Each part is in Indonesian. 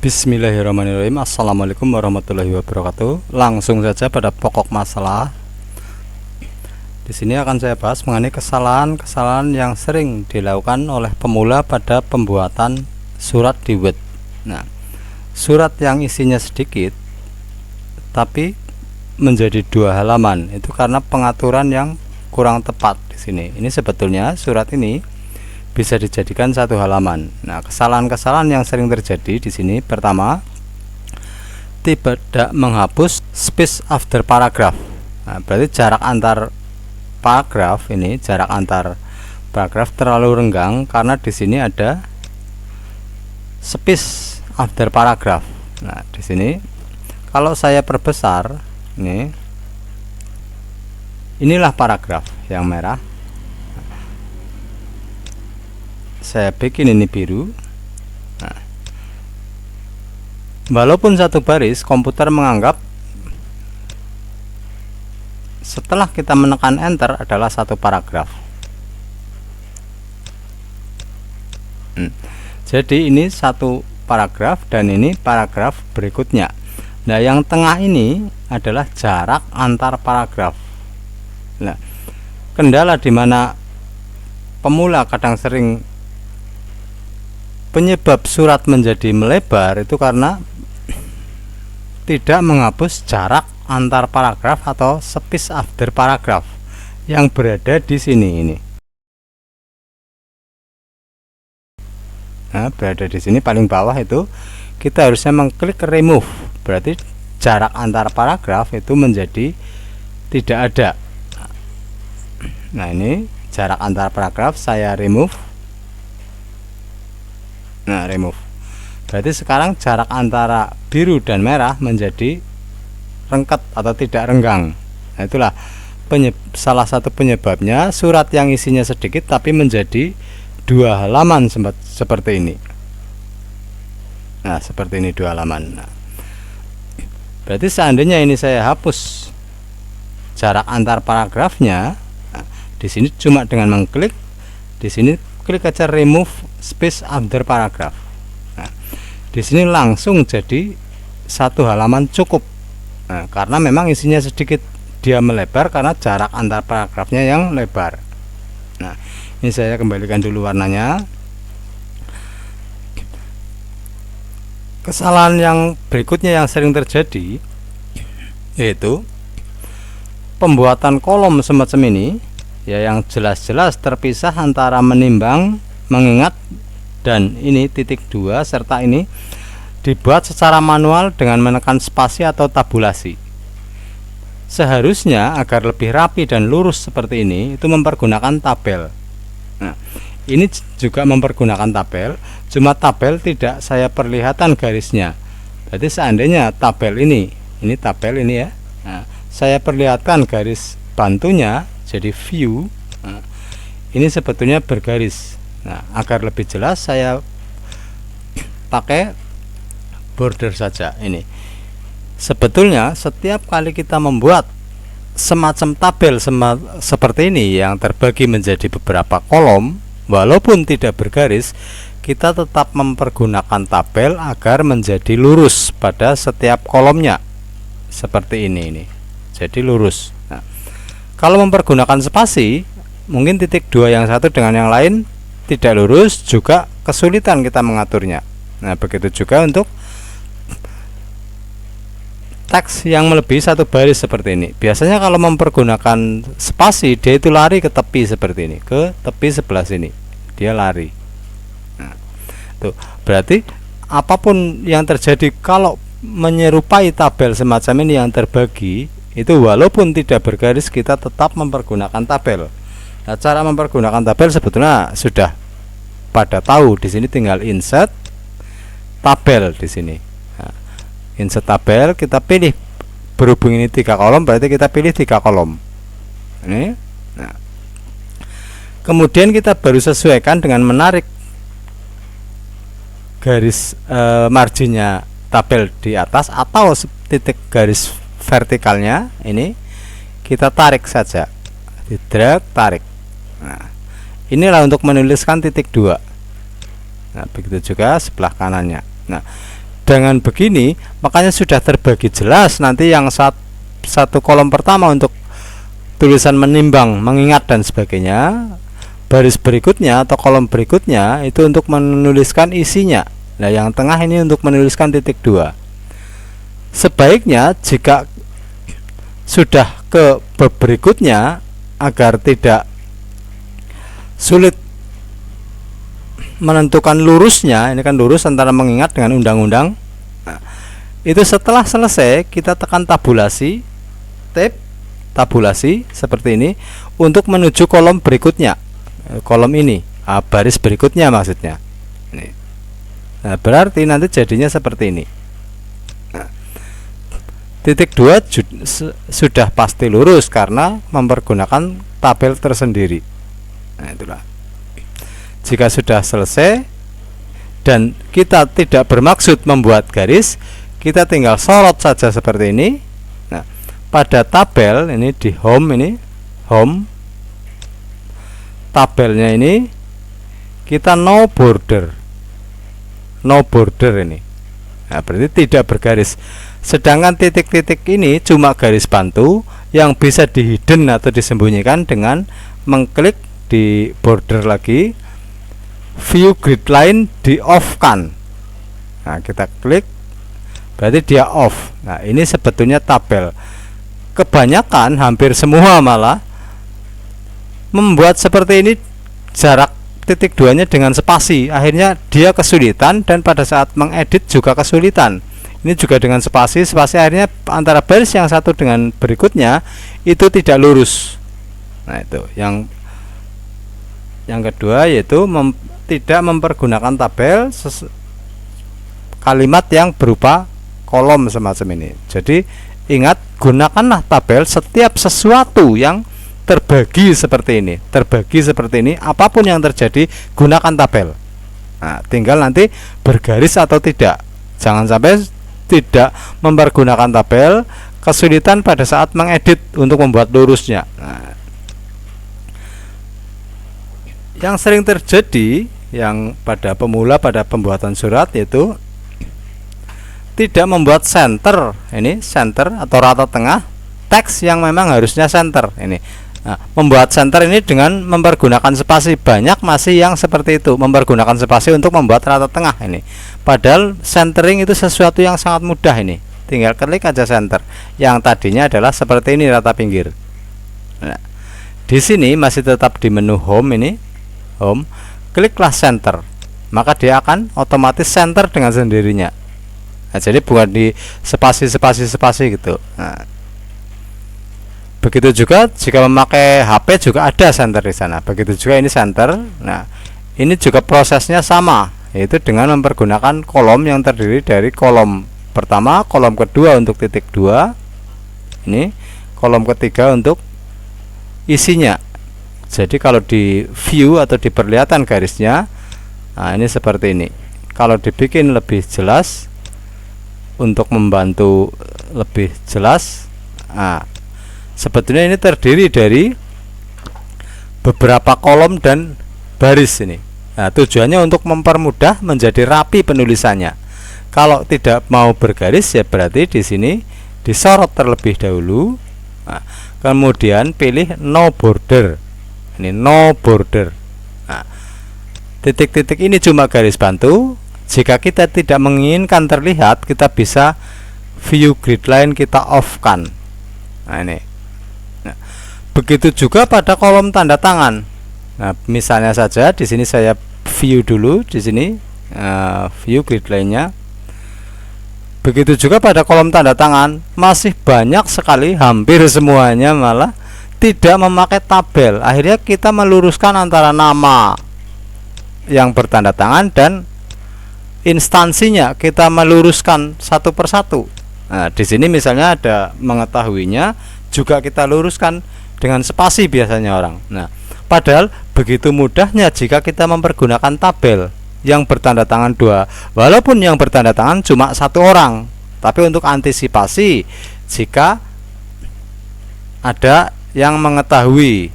Bismillahirrahmanirrahim. Assalamualaikum warahmatullahi wabarakatuh. Langsung saja pada pokok masalah. Di sini akan saya bahas mengenai kesalahan-kesalahan yang sering dilakukan oleh pemula pada pembuatan surat di Word. Nah, surat yang isinya sedikit tapi menjadi 2 halaman itu karena pengaturan yang kurang tepat di sini. Ini sebetulnya surat ini bisa dijadikan 1 halaman. Nah, kesalahan-kesalahan yang sering terjadi di sini, pertama, tidak menghapus space after paragraph. Nah, berarti jarak antar paragraf ini, jarak antar paragraf terlalu renggang karena di sini ada space after paragraph. Nah, di sini kalau saya perbesar, inilah paragraf yang merah. Saya bikin ini biru. Nah, walaupun 1 baris, komputer menganggap setelah kita menekan enter adalah 1 paragraf. Jadi ini 1 paragraf dan ini paragraf berikutnya. Nah, yang tengah ini adalah jarak antar paragraf. Nah, kendala di mana pemula kadang sering penyebab surat menjadi melebar itu karena tidak menghapus jarak antar paragraf atau space after paragraph yang berada di sini ini. Nah, berada di sini paling bawah itu kita harusnya mengklik remove. Berarti jarak antar paragraf itu menjadi tidak ada. Nah, ini jarak antar paragraf saya remove. Nah, remove. Berarti sekarang jarak antara biru dan merah menjadi rengket atau tidak renggang. Nah, itulah salah satu penyebabnya surat yang isinya sedikit tapi menjadi 2 halaman seperti ini. Nah, seperti ini 2 halaman. Nah, berarti seandainya ini saya hapus jarak antar paragrafnya, nah, di sini cuma dengan mengklik, di sini klik aja remove space after paragraph. Nah, di sini langsung jadi 1 halaman cukup. Nah, karena memang isinya sedikit, dia melebar karena jarak antar paragrafnya yang lebar. Nah, ini saya kembalikan dulu warnanya. Kesalahan yang berikutnya yang sering terjadi yaitu pembuatan kolom semacam ini, ya, yang jelas-jelas terpisah antara menimbang, mengingat, dan ini titik 2 serta ini dibuat secara manual dengan menekan spasi atau tabulasi. Seharusnya agar lebih rapi dan lurus seperti ini itu mempergunakan tabel. Nah, ini juga mempergunakan tabel, cuma tabel tidak saya perlihatkan garisnya. Jadi seandainya tabel ini tabel ini, ya, nah, saya perlihatkan garis bantunya jadi view. Nah, ini sebetulnya bergaris. Nah, agar lebih jelas saya pakai border saja. Ini sebetulnya setiap kali kita membuat semacam tabel seperti ini yang terbagi menjadi beberapa kolom, walaupun tidak bergaris, kita tetap mempergunakan tabel agar menjadi lurus pada setiap kolomnya seperti ini jadi lurus. Nah, kalau mempergunakan spasi, mungkin titik 2 yang satu dengan yang lain tidak lurus, juga kesulitan kita mengaturnya. Nah, begitu juga untuk teks yang melebihi 1 baris seperti ini. Biasanya kalau mempergunakan spasi, dia itu lari ke tepi seperti ini, ke tepi sebelah sini dia lari. Nah, tuh, berarti apapun yang terjadi kalau menyerupai tabel semacam ini yang terbagi, itu walaupun tidak bergaris kita tetap mempergunakan tabel. Nah, cara mempergunakan tabel sebetulnya sudah pada tahu. Di sini tinggal insert tabel di sini. Nah, insert tabel, kita pilih berhubung ini 3 kolom, berarti kita pilih 3 kolom. Ini. Nah, kemudian kita baru sesuaikan dengan menarik garis marginnya tabel di atas atau titik garis vertikalnya ini kita tarik saja, di drag, tarik. Nah, inilah untuk menuliskan titik 2. Nah, begitu juga sebelah kanannya. Nah, Dengan begini makanya sudah terbagi jelas nanti yang satu kolom pertama untuk tulisan menimbang, mengingat dan sebagainya. Baris berikutnya atau kolom berikutnya itu untuk menuliskan isinya. Nah, yang tengah ini untuk menuliskan titik 2. Sebaiknya jika sudah ke bab berikutnya, agar tidak sulit menentukan lurusnya, ini kan lurus antara mengingat dengan undang-undang. Nah, itu setelah selesai kita tekan tabulasi, tab tabulasi seperti ini untuk menuju kolom berikutnya, kolom ini, baris berikutnya maksudnya. Ini. Nah, berarti nanti jadinya seperti ini. Nah, titik 2 sudah pasti lurus karena mempergunakan tabel tersendiri. Nah, itulah. Jika sudah selesai dan kita tidak bermaksud membuat garis, kita tinggal sorot saja seperti ini. Nah, pada tabel ini di home, ini home, tabelnya ini kita no border ini. Nah, berarti tidak bergaris. Sedangkan titik-titik ini cuma garis bantu yang bisa di hidden atau disembunyikan dengan mengklik di border lagi, view grid line di off kan. Nah, kita klik berarti dia off. Nah, ini sebetulnya tabel. Kebanyakan hampir semua malah membuat seperti ini, jarak titik 2 nya dengan spasi, akhirnya dia kesulitan dan pada saat mengedit juga kesulitan. Ini juga dengan spasi akhirnya antara baris yang satu dengan berikutnya itu tidak lurus. Nah, itu yang kedua, yaitu tidak mempergunakan tabel kalimat yang berupa kolom semacam ini. Jadi ingat, gunakanlah tabel setiap sesuatu yang terbagi seperti ini, apapun yang terjadi gunakan tabel. Nah, tinggal nanti bergaris atau tidak. Jangan sampai tidak mempergunakan tabel, kesulitan pada saat mengedit untuk membuat lurusnya. Nah, yang sering terjadi yang pada pemula pada pembuatan surat yaitu tidak membuat center, ini center atau rata tengah teks yang memang harusnya center ini. Nah, membuat center ini dengan mempergunakan spasi, banyak masih yang seperti itu, mempergunakan spasi untuk membuat rata tengah ini. Padahal centering itu sesuatu yang sangat mudah ini. Tinggal klik aja center. Yang tadinya adalah seperti ini, rata pinggir. Nah, di sini masih tetap di menu home ini. Home, kliklah center. Maka dia akan otomatis center dengan sendirinya. Nah, jadi bukan di spasi gitu. Nah, begitu juga jika memakai HP juga ada center di sana. Begitu juga ini center. Nah, ini juga prosesnya sama, yaitu dengan mempergunakan kolom yang terdiri dari kolom pertama, kolom kedua untuk titik 2. Ini kolom ketiga untuk isinya. Jadi kalau di view atau diperlihatkan garisnya, nah ini seperti ini. Kalau dibikin lebih jelas, untuk membantu lebih jelas, nah, sebetulnya ini terdiri dari beberapa kolom dan baris ini. Nah, tujuannya untuk mempermudah menjadi rapi penulisannya. Kalau tidak mau bergaris ya berarti di sini disorot terlebih dahulu. Nah, kemudian pilih no border. Ini no border. Nah, titik-titik ini cuma garis bantu. Jika kita tidak menginginkan terlihat, kita bisa view grid line kita off kan. Nah, ini. Nah, begitu juga pada kolom tanda tangan. Nah, misalnya saja di sini saya view dulu di sini, view grid line-nya. Begitu juga pada kolom tanda tangan, masih banyak sekali, hampir semuanya malah tidak memakai tabel. Akhirnya kita meluruskan antara nama yang bertanda tangan dan instansinya, kita meluruskan satu persatu. Nah, di sini misalnya ada mengetahuinya, juga kita luruskan dengan spasi biasanya orang. Nah, padahal begitu mudahnya jika kita mempergunakan tabel yang bertanda tangan 2, walaupun yang bertanda tangan cuma 1 orang. Tapi untuk antisipasi jika ada yang mengetahui,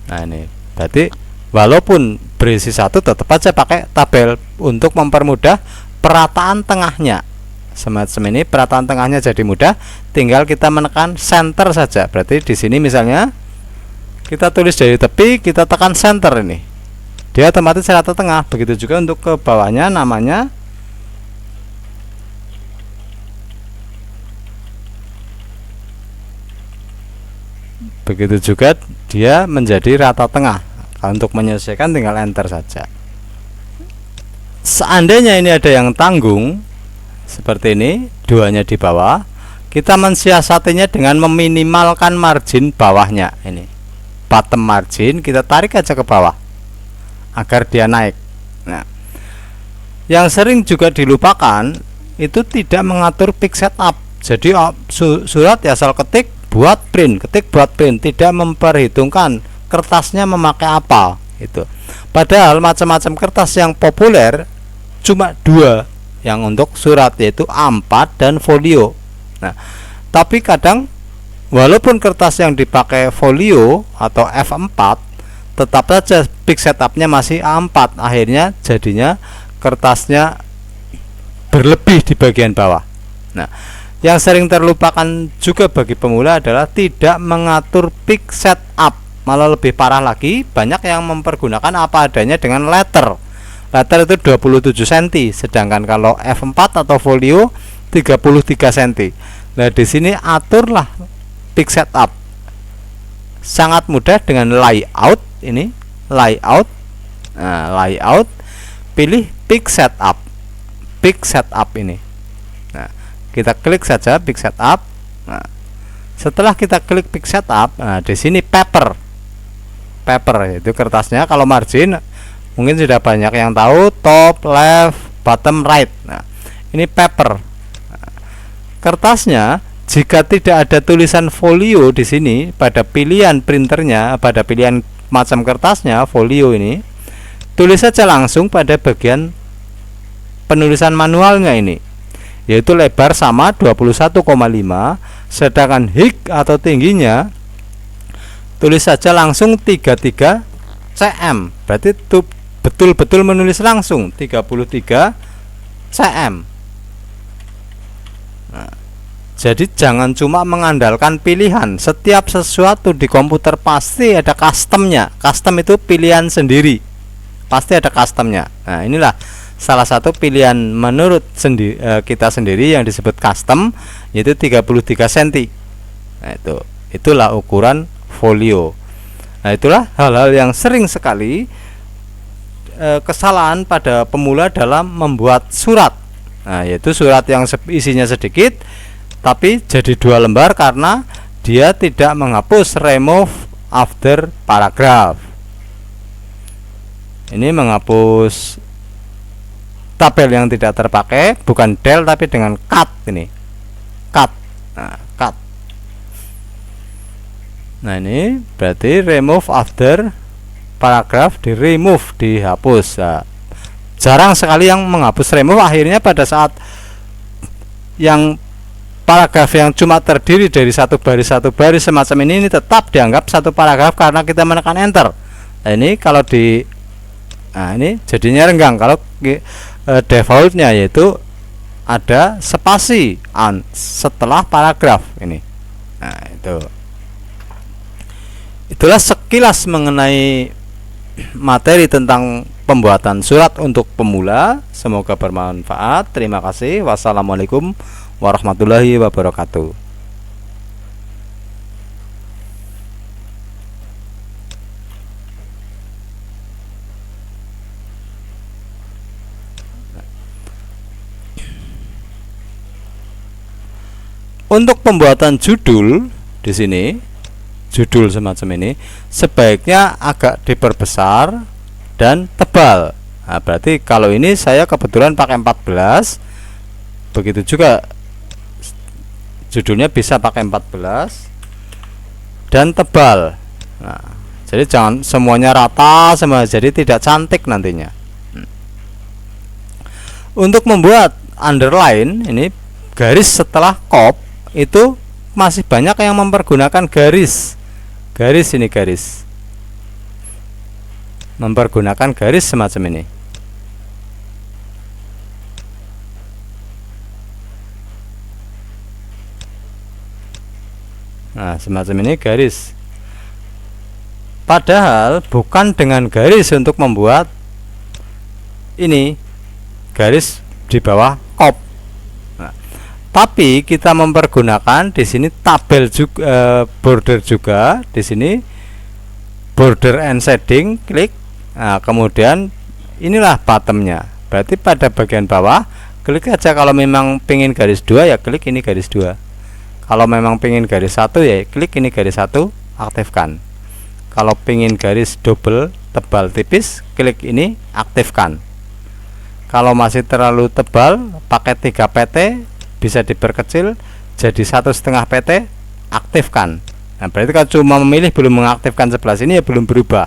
nah ini berarti walaupun berisi satu, tetap aja pakai tabel untuk mempermudah perataan tengahnya. Semacam ini perataan tengahnya jadi mudah, tinggal kita menekan center saja. Berarti di sini misalnya kita tulis dari tepi, kita tekan center, ini dia otomatis rata tengah. Begitu juga untuk ke bawahnya, namanya begitu juga dia menjadi rata tengah. Untuk menyesuaikan tinggal enter saja. Seandainya ini ada yang tanggung seperti ini, duanya di bawah, kita mensiasatinya dengan meminimalkan margin bawahnya. Ini bottom margin kita tarik aja ke bawah agar dia naik. Nah, yang sering juga dilupakan itu tidak mengatur pick setup. Jadi surat ya asal ketik buat print, tidak memperhitungkan kertasnya memakai apa itu. Padahal macam-macam kertas yang populer cuma dua yang untuk surat, yaitu A4 dan folio. Nah, tapi kadang walaupun kertas yang dipakai folio atau F4, tetap saja pick setupnya masih A4. Akhirnya jadinya kertasnya berlebih di bagian bawah. Nah, yang sering terlupakan juga bagi pemula adalah tidak mengatur pick setup. Malah lebih parah lagi, banyak yang mempergunakan apa adanya dengan letter. Letter itu 27 cm, sedangkan kalau F4 atau folio 33 cm. Nah, di sini aturlah pick setup. Sangat mudah dengan layout, ini layout. Nah, layout, pilih pick setup. Pick setup ini. Nah, kita klik saja pick setup. Nah, setelah kita klik pick setup, nah di sini paper itu kertasnya. Kalau margin mungkin sudah banyak yang tahu, top, left, bottom, right. Nah, ini paper. Nah, kertasnya jika tidak ada tulisan folio di sini pada pilihan printernya, pada pilihan macam kertasnya folio ini, tulis saja langsung pada bagian penulisan manualnya ini, yaitu lebar sama 21,5, sedangkan height atau tingginya tulis saja langsung 33 cm. Berarti itu betul-betul menulis langsung 33 cm. Nah, jadi jangan cuma mengandalkan pilihan. Setiap sesuatu di komputer pasti ada customnya. Custom itu pilihan sendiri, pasti ada customnya. Nah, inilah salah satu pilihan menurut kita sendiri yang disebut custom, yaitu 33 cm. Nah, itulah ukuran folio. Nah, itulah hal-hal yang sering sekali kesalahan pada pemula dalam membuat surat. Nah, yaitu surat yang isinya sedikit tapi jadi 2 lembar karena dia tidak menghapus remove after paragraph. Ini menghapus tabel yang tidak terpakai, bukan del tapi dengan cut ini. Cut. Nah, cut. Nah, ini berarti remove after paragraph, di remove, dihapus. Nah, jarang sekali yang menghapus remove. Akhirnya pada saat yang paragraf yang cuma terdiri dari satu baris semacam ini tetap dianggap satu paragraf karena kita menekan enter. Nah, ini kalau di ini jadinya renggang. Kalau defaultnya yaitu ada spasi setelah paragraf ini. Nah, itulah sekilas mengenai materi tentang pembuatan surat untuk pemula. Semoga bermanfaat. Terima kasih. Wassalamualaikum warahmatullahi wabarakatuh. Untuk pembuatan judul di sini, judul semacam ini sebaiknya agak diperbesar dan tebal. Nah, berarti kalau ini saya kebetulan pakai 14, begitu juga judulnya bisa pakai 14 dan tebal. Nah, jadi jangan semuanya rata semua, jadi tidak cantik nantinya. Untuk membuat underline, ini garis setelah kop, itu masih banyak yang mempergunakan garis ini, garis. mempergunakan garis semacam ini. Nah, semacam ini garis. Padahal bukan dengan garis untuk membuat ini garis di bawah kop. Nah, tapi kita mempergunakan di sini tabel juga, border juga di sini border and shading, klik. Nah, kemudian inilah bottomnya. Berarti pada bagian bawah klik aja. Kalau memang pengen garis 2 ya klik ini garis 2. Kalau memang pengen garis 1 ya klik ini garis 1, aktifkan. Kalau pengen garis double tebal tipis, klik ini, aktifkan. Kalau masih terlalu tebal, pakai 3 pt, bisa diperkecil jadi 1,5 pt, aktifkan. Nah, berarti kalau cuma memilih belum mengaktifkan sebelah sini ya belum berubah.